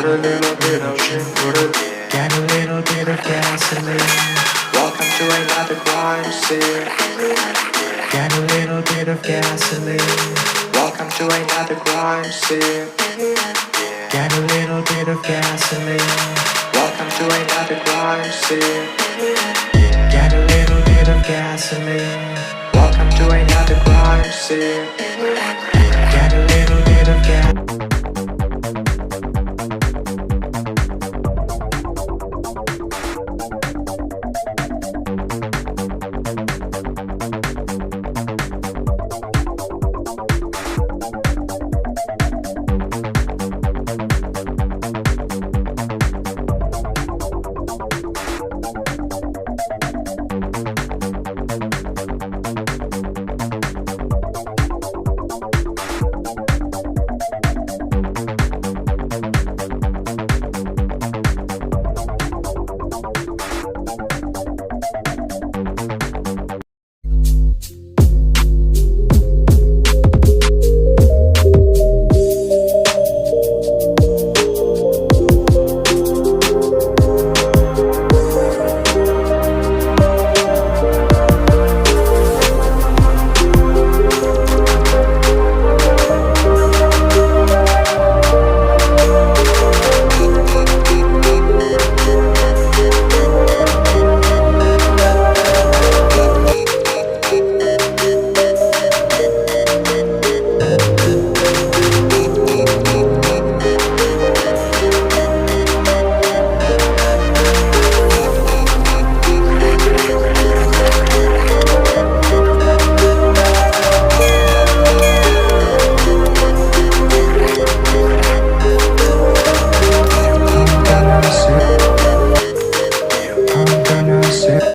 Put a little bit of shit, get a little bit of gasoline. Welcome to another crime scene. Get a little bit of gasoline. Welcome to another crime scene. Get a little bit of gasoline. Welcome to another crime scene. Get a little bit of gasoline. Welcome to another crime scene.